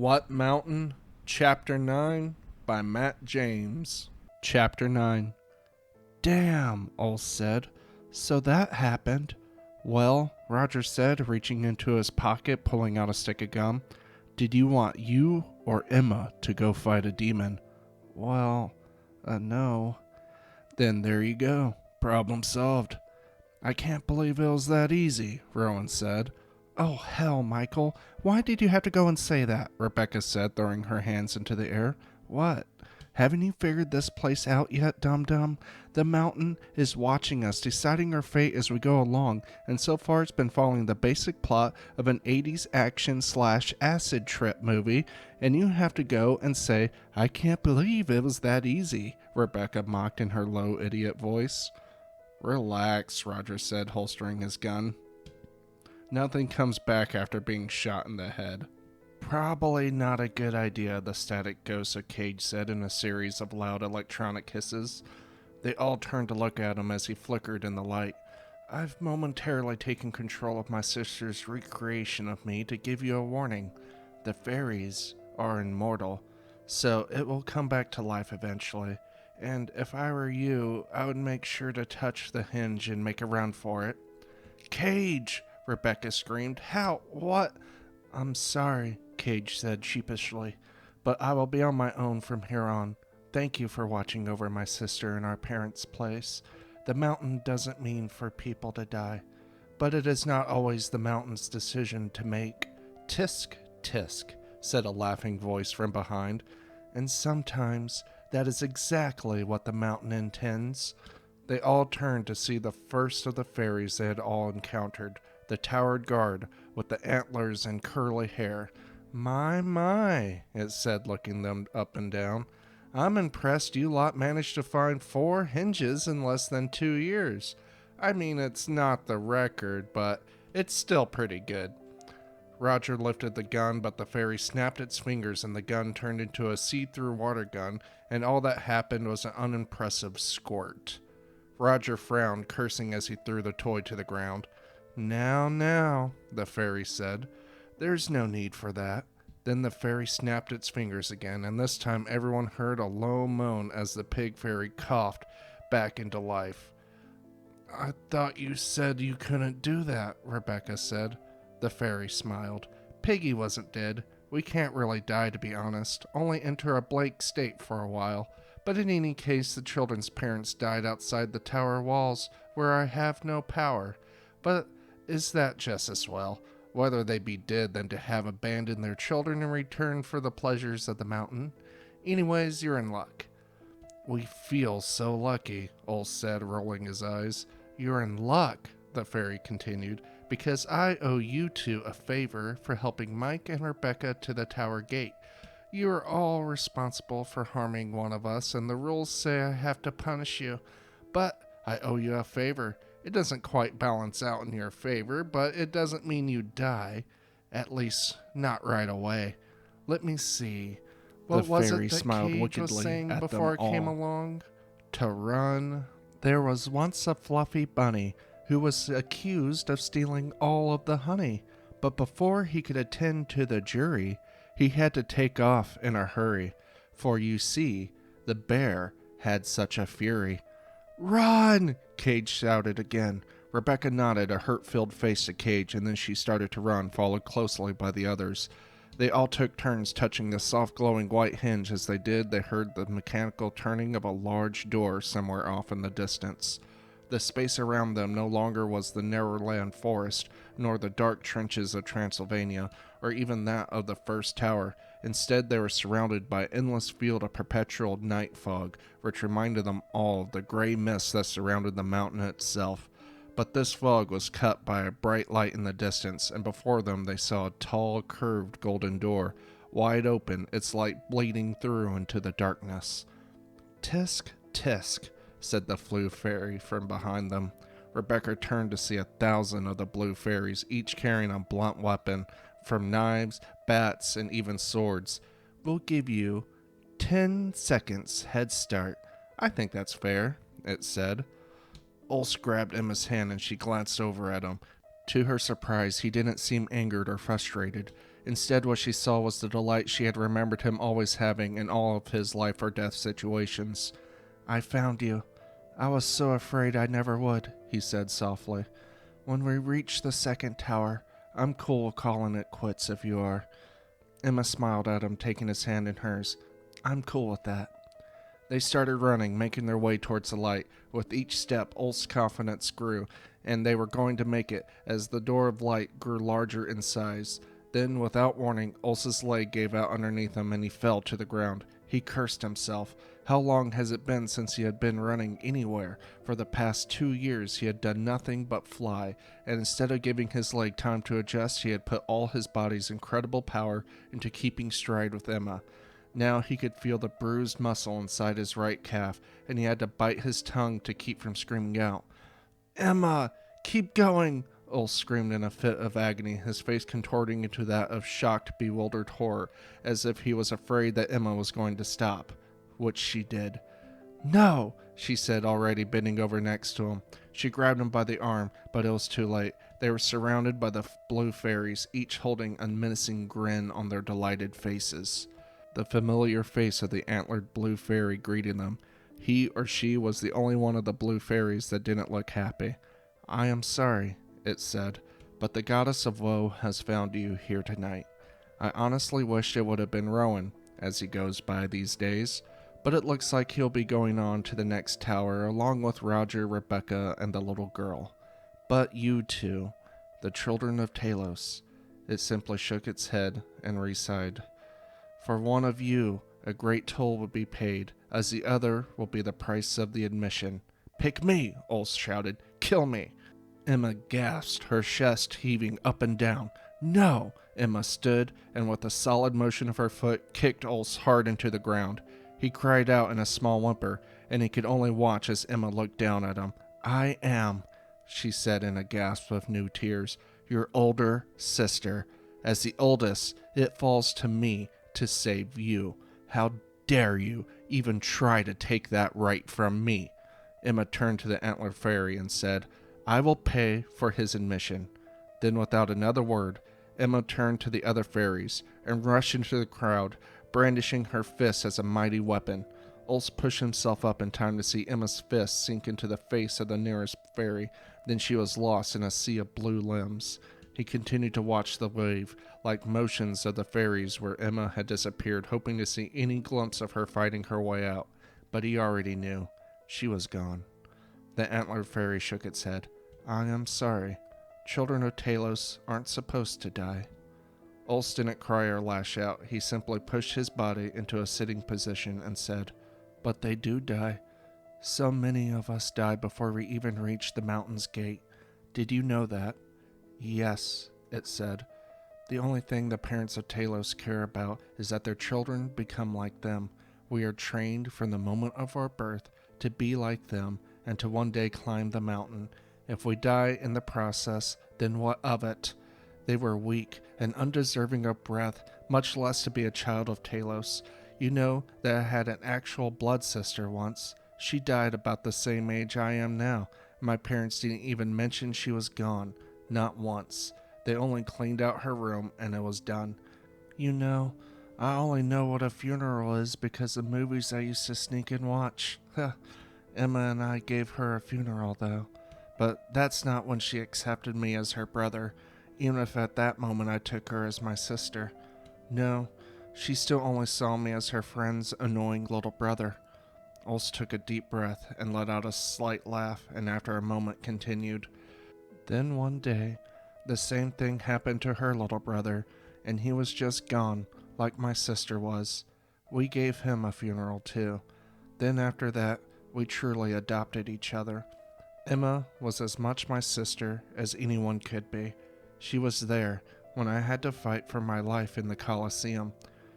What Mountain? Chapter 9 by Matt James. Chapter 9. Damn, Ol said. So that happened. Well, Roger said, reaching into his pocket, pulling out a stick of gum. Did you want you or Emma to go fight a demon? Well, no. Then there you go. Problem solved. I can't believe it was that easy, Rowan said. Oh, hell, Michael. Why did you have to go and say that? Rebecca said, throwing her hands into the air. What? Haven't you figured this place out yet, dum-dum? The mountain is watching us, deciding our fate as we go along, and so far it's been following the basic plot of an 80s action/acid trip movie, and you have to go and say, I can't believe it was that easy, Rebecca mocked in her low idiot voice. Relax, Roger said, holstering his gun. Nothing comes back after being shot in the head. Probably not a good idea, the static ghost of Cage said in a series of loud electronic hisses. They all turned to look at him as he flickered in the light. I've momentarily taken control of my sister's recreation of me to give you a warning. The fairies are immortal, so it will come back to life eventually. And if I were you, I would make sure to touch the hinge and make a run for it. Cage! Rebecca screamed. How? What? I'm sorry, Cage said sheepishly, but I will be on my own from here on. Thank you for watching over my sister in our parents' place. The mountain doesn't mean for people to die, but it is not always the mountain's decision to make. Tisk, tisk, said a laughing voice from behind, and sometimes that is exactly what the mountain intends. They all turned to see the first of the fairies they had all encountered, the towered guard with the antlers and curly hair. My, it said, looking them up and down. I'm impressed you lot managed to find 4 hinges in less than 2 years. I mean, it's not the record, but it's still pretty good. Roger lifted the gun, but the fairy snapped its fingers and the gun turned into a see-through water gun, and all that happened was an unimpressive squirt. Roger frowned, cursing as he threw the toy to the ground. Now, the fairy said. There's no need for that. Then the fairy snapped its fingers again, and this time everyone heard a low moan as the pig fairy coughed back into life. I thought you said you couldn't do that, Rebecca said. The fairy smiled. Piggy wasn't dead. We can't really die, to be honest, only enter a blank state for a while. But in any case, the children's parents died outside the tower walls, where I have no power. But is that just as well? Whether they be dead than to have abandoned their children in return for the pleasures of the mountain. Anyways, you're in luck. We feel so lucky, Ol said, rolling his eyes. You're in luck, the fairy continued, because I owe you two a favor for helping Mike and Rebecca to the tower gate. You are all responsible for harming one of us, and the rules say I have to punish you. But I owe you a favor. It doesn't quite balance out in your favor, but it doesn't mean you die. At least, not right away. Let me see. What was it that Cage was saying before I came along? To run. There was once a fluffy bunny who was accused of stealing all of the honey, but before he could attend to the jury, he had to take off in a hurry, for you see, the bear had such a fury. Run! Cage shouted again. Rebecca nodded, a hurt-filled face to Cage, and then she started to run, followed closely by the others. They all took turns touching the soft glowing white hinge. As they did, they heard the mechanical turning of a large door somewhere off in the distance. The space around them no longer was the Neverland forest, nor the dark trenches of Transylvania, or even that of the first tower. Instead, they were surrounded by an endless field of perpetual night fog, which reminded them all of the gray mist that surrounded the mountain itself. But this fog was cut by a bright light in the distance, and before them they saw a tall, curved golden door, wide open, its light bleeding through into the darkness. Tisk, tisk, said the blue fairy from behind them. Rebecca turned to see 1,000 of the blue fairies, each carrying a blunt weapon, from knives, bats, and even swords. We'll give you 10 seconds head start. I think that's fair, it said. Ulse grabbed Emma's hand and she glanced over at him. To her surprise, he didn't seem angered or frustrated. Instead, what she saw was the delight she had remembered him always having in all of his life or death situations. "I found you. I was so afraid I never would," he said softly. "When we reach the second tower, I'm cool calling it quits if you are." Emma smiled at him, taking his hand in hers. "I'm cool with that." They started running, making their way towards the light. With each step, Ulf's confidence grew, and they were going to make it as the door of light grew larger in size. Then, without warning, Ulf's leg gave out underneath him and he fell to the ground. He cursed himself. How long has it been since he had been running anywhere? For the past 2 years he had done nothing but fly, and instead of giving his leg time to adjust, he had put all his body's incredible power into keeping stride with Emma. Now he could feel the bruised muscle inside his right calf, and he had to bite his tongue to keep from screaming out. "Emma, keep going!" Ulf screamed in a fit of agony, his face contorting into that of shocked, bewildered horror, as if he was afraid that Emma was going to stop, which she did. "No," she said, already bending over next to him. She grabbed him by the arm, but it was too late. They were surrounded by the blue fairies, each holding a menacing grin on their delighted faces. The familiar face of the antlered blue fairy greeted them. He or she was the only one of the blue fairies that didn't look happy. "I am sorry," it said, "but the goddess of woe has found you here tonight. I honestly wished it would have been Rowan, as he goes by these days, but it looks like he'll be going on to the next tower along with Roger, Rebecca, and the little girl. But you two, the children of Talos." It simply shook its head and re-sighed. "For one of you, a great toll will be paid, as the other will be the price of the admission." "Pick me!" Ulf shouted. "Kill me!" Emma gasped, her chest heaving up and down. "No!" Emma stood, and with a solid motion of her foot, kicked Ulf hard into the ground. He cried out in a small whimper, and he could only watch as Emma looked down at him. "I am," she said in a gasp of new tears, "your older sister. As the oldest, it falls to me to save you. How dare you even try to take that right from me?" Emma turned to the antlered fairy and said, "I will pay for his admission." Then, without another word, Emma turned to the other fairies and rushed into the crowd, brandishing her fist as a mighty weapon. Ulf pushed himself up in time to see Emma's fist sink into the face of the nearest fairy. Then she was lost in a sea of blue limbs. He continued to watch the wave-like motions of the fairies where Emma had disappeared, hoping to see any glimpse of her fighting her way out. But he already knew. She was gone. The antlered fairy shook its head. "I am sorry. Children of Talos aren't supposed to die." Ulf didn't cry or lash out. He simply pushed his body into a sitting position and said, "But they do die. So many of us die before we even reach the mountain's gate. Did you know that?" "Yes," it said. "The only thing the parents of Talos care about is that their children become like them. We are trained from the moment of our birth to be like them and to one day climb the mountain. If we die in the process, then what of it? They were weak and undeserving of breath, much less to be a child of Talos. You know that I had an actual blood sister once. She died about the same age I am now. My parents didn't even mention she was gone. Not once. They only cleaned out her room and it was done. You know, I only know what a funeral is because of movies I used to sneak and watch. Emma and I gave her a funeral though. But that's not when she accepted me as her brother, even if at that moment I took her as my sister. No, she still only saw me as her friend's annoying little brother." Ulf took a deep breath and let out a slight laugh, and after a moment continued, "Then one day, the same thing happened to her little brother, and he was just gone, like my sister was. We gave him a funeral too. Then after that, we truly adopted each other. Emma was as much my sister as anyone could be. She was there when I had to fight for my life in the Colosseum.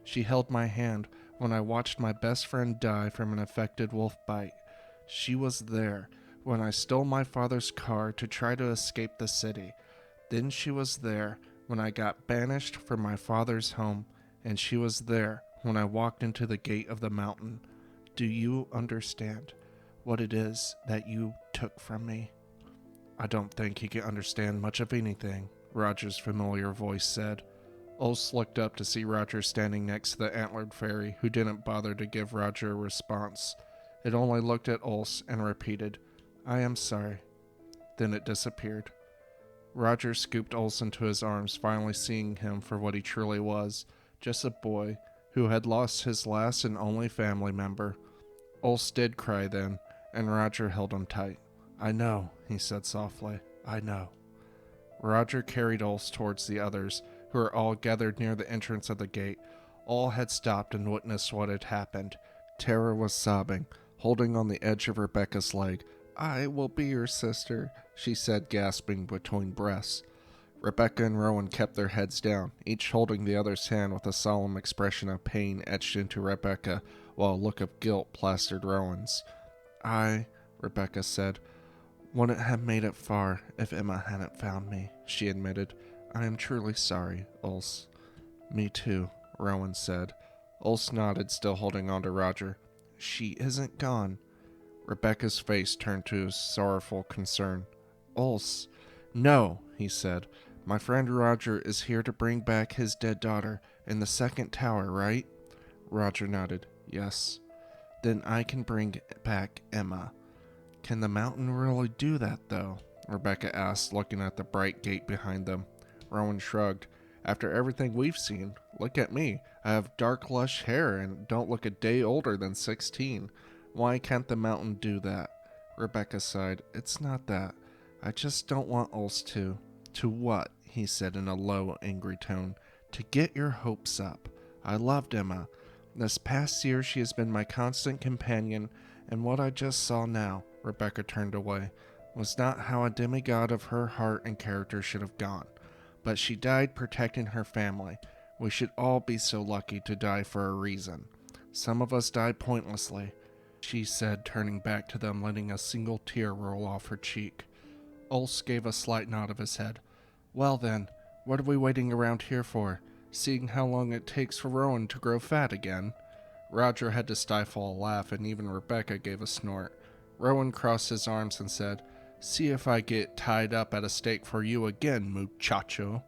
She held my hand when I watched my best friend die from an infected wolf bite. She was there when I stole my father's car to try to escape the city. Then she was there when I got banished from my father's home, and she was there when I walked into the gate of the mountain. Do you understand what it is that you took from me?" "I don't think he can understand much of anything," Roger's familiar voice said. Ulse looked up to see Roger standing next to the antlered fairy, who didn't bother to give Roger a response. It only looked at Ulse and repeated, "I am sorry." Then it disappeared. Roger scooped Ulse into his arms, finally seeing him for what he truly was, just a boy who had lost his last and only family member. Ulse did cry then, and Roger held him tight. "I know," he said softly. "I know." Roger carried Ulse towards the others, who were all gathered near the entrance of the gate. All had stopped and witnessed what had happened. Tara was sobbing, holding on the edge of Rebecca's leg. "I will be your sister," she said, gasping between breaths. Rebecca and Rowan kept their heads down, each holding the other's hand with a solemn expression of pain etched into Rebecca, while a look of guilt plastered Rowan's. Rebecca said, "wouldn't have made it far if Emma hadn't found me," she admitted. "I am truly sorry, Ulse." "Me too," Rowan said. Ulse nodded, still holding on to Roger. "She isn't gone." Rebecca's face turned to sorrowful concern. "Ulse." "No," he said. "My friend Roger is here to bring back his dead daughter in the second tower, right?" Roger nodded. "Yes." "Then I can bring back Emma." "Can the mountain really do that, though?" Rebecca asked, looking at the bright gate behind them. Rowan shrugged. "After everything we've seen, look at me. I have dark, lush hair and don't look a day older than 16. Why can't the mountain do that?" Rebecca sighed. "It's not that. I just don't want Ulse to." "To what?" he said in a low, angry tone. "To get your hopes up. I loved Emma. This past year she has been my constant companion, and what I just saw now," Rebecca turned away, "was not how a demigod of her heart and character should have gone. But she died protecting her family. We should all be so lucky to die for a reason. Some of us die pointlessly," she said, turning back to them, letting a single tear roll off her cheek. Ulse gave a slight nod of his head. "Well then, what are we waiting around here for? Seeing how long it takes for Rowan to grow fat again?" Roger had to stifle a laugh, and even Rebecca gave a snort. Rowan crossed his arms and said, "See if I get tied up at a stake for you again, muchacho."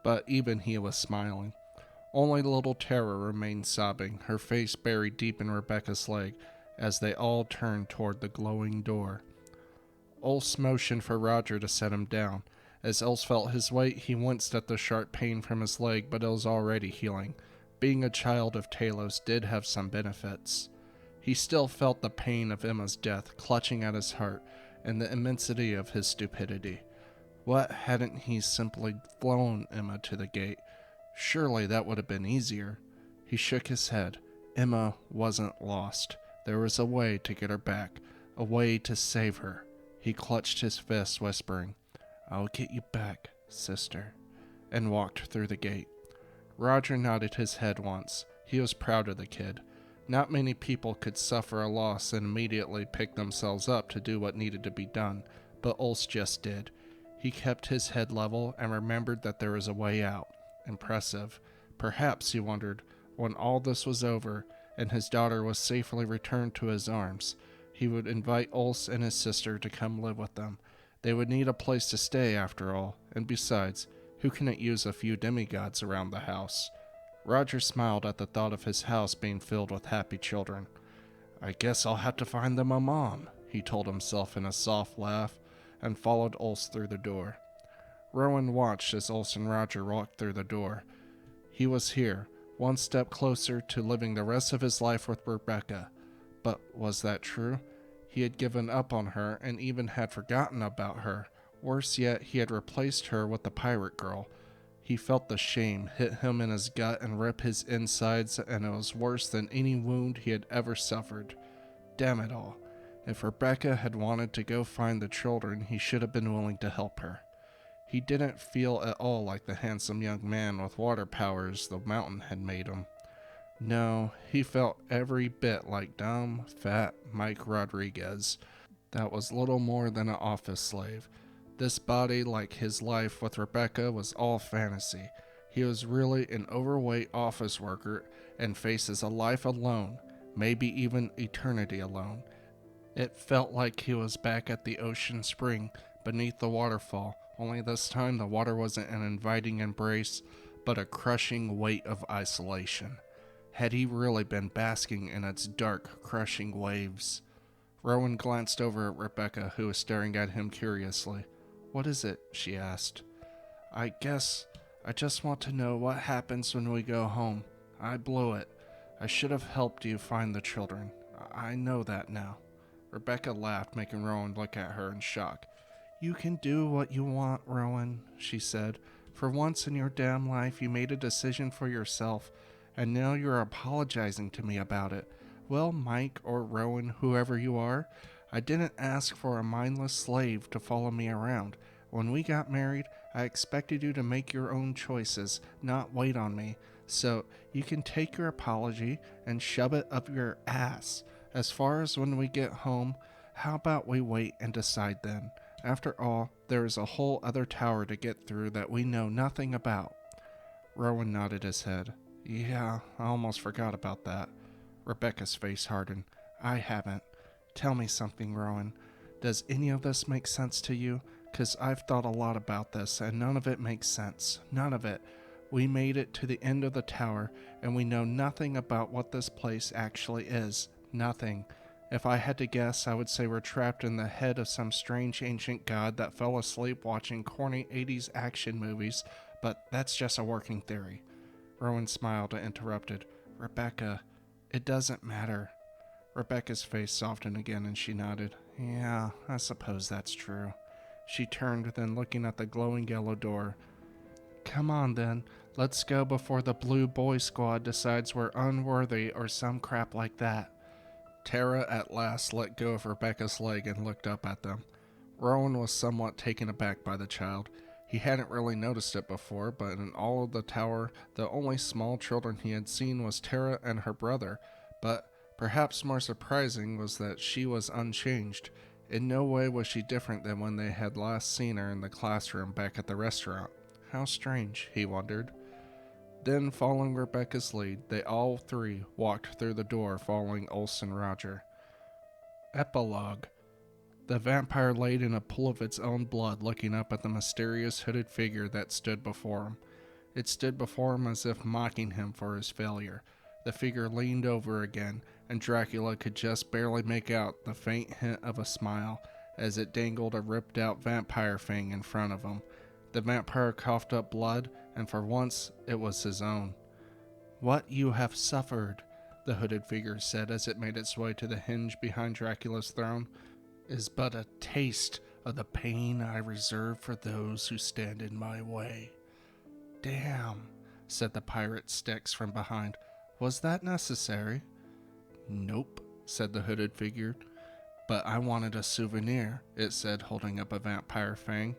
But even he was smiling. Only little Tara remained sobbing, her face buried deep in Rebecca's leg, as they all turned toward the glowing door. Ulse motioned for Roger to set him down. As Ulse felt his weight, he winced at the sharp pain from his leg, but it was already healing. Being a child of Talos did have some benefits. He still felt the pain of Emma's death clutching at his heart, and the immensity of his stupidity. What hadn't he simply flown Emma to the gate? Surely that would have been easier. He shook his head. Emma wasn't lost. There was a way to get her back, a way to save her. He clutched his fist, whispering, "I'll get you back, sister," and walked through the gate. Roger nodded his head once. He was proud of the kid. Not many people could suffer a loss and immediately pick themselves up to do what needed to be done, but Ulse just did. He kept his head level and remembered that there was a way out. Impressive. Perhaps, he wondered, when all this was over and his daughter was safely returned to his arms, he would invite Ulse and his sister to come live with them. They would need a place to stay, after all, and besides, who couldn't use a few demigods around the house? Roger smiled at the thought of his house being filled with happy children. "I guess I'll have to find them a mom," he told himself in a soft laugh, and followed Ulse through the door. Rowan watched as Ulse and Roger walked through the door. He was here, one step closer to living the rest of his life with Rebecca. But was that true? He had given up on her and even had forgotten about her. Worse yet, he had replaced her with the pirate girl. He felt the shame hit him in his gut and rip his insides, and it was worse than any wound he had ever suffered. Damn it all. If Rebecca had wanted to go find the children, he should have been willing to help her. He didn't feel at all like the handsome young man with water powers the mountain had made him. No, he felt every bit like dumb, fat Mike Rodriguez. That was little more than an office slave. This body, like his life with Rebecca, was all fantasy. He was really an overweight office worker and faces a life alone, maybe even eternity alone. It felt like he was back at the ocean spring beneath the waterfall, only this time the water wasn't an inviting embrace, but a crushing weight of isolation. Had he really been basking in its dark, crushing waves? Rowan glanced over at Rebecca, who was staring at him curiously. "What is it?" she asked. "I guess I just want to know what happens when we go home. I blew it. I should have helped you find the children. I know that now." Rebecca laughed, making Rowan look at her in shock. "You can do what you want, Rowan," she said. "For once in your damn life, you made a decision for yourself, and now you're apologizing to me about it. Well, Mike or Rowan, whoever you are, I didn't ask for a mindless slave to follow me around. When we got married, I expected you to make your own choices, not wait on me. So you can take your apology and shove it up your ass. As far as when we get home, how about we wait and decide then? After all, there is a whole other tower to get through that we know nothing about." Rowan nodded his head. "Yeah, I almost forgot about that." Rebecca's face hardened. "I haven't. Tell me something, Rowan. Does any of this make sense to you? 'Cause I've thought a lot about this, and none of it makes sense. None of it. We made it to the end of the tower, and we know nothing about what this place actually is. Nothing. If I had to guess, I would say we're trapped in the head of some strange ancient god that fell asleep watching corny 80s action movies, but that's just a working theory." Rowan smiled and interrupted. "Rebecca, it doesn't matter." Rebecca's face softened again and she nodded. "Yeah, I suppose that's true." She turned, then looking at the glowing yellow door. "Come on then, let's go before the Blue Boy Squad decides we're unworthy or some crap like that." Tara at last let go of Rebecca's leg and looked up at them. Rowan was somewhat taken aback by the child. He hadn't really noticed it before, but in all of the tower, the only small children he had seen was Tara and her brother. But perhaps more surprising was that she was unchanged. In no way was she different than when they had last seen her in the classroom back at the restaurant. How strange, he wondered. Then, following Rebecca's lead, they all three walked through the door, following Olson Roger. Epilogue. The vampire laid in a pool of its own blood, looking up at the mysterious hooded figure that stood before him. It stood before him as if mocking him for his failure. The figure leaned over again, and Dracula could just barely make out the faint hint of a smile as it dangled a ripped-out vampire fang in front of him. The vampire coughed up blood, and for once it was his own. "What you have suffered," the hooded figure said as it made its way to the hinge behind Dracula's throne, "is but a taste of the pain I reserve for those who stand in my way." "Damn," said the pirate Styx from behind. "Was that necessary?" "Nope," said the hooded figure. "But I wanted a souvenir," it said, holding up a vampire fang.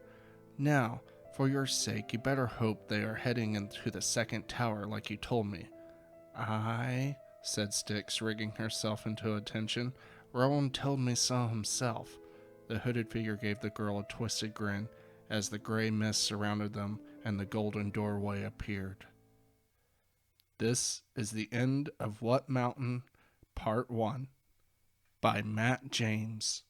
"Now, for your sake, you better hope they are heading into the second tower like you told me." "Aye," said Styx, rigging herself into attention. "Rowan told me so himself." The hooded figure gave the girl a twisted grin as the gray mist surrounded them and the golden doorway appeared. This is the end of What Mountain, Part 1, by Matt James.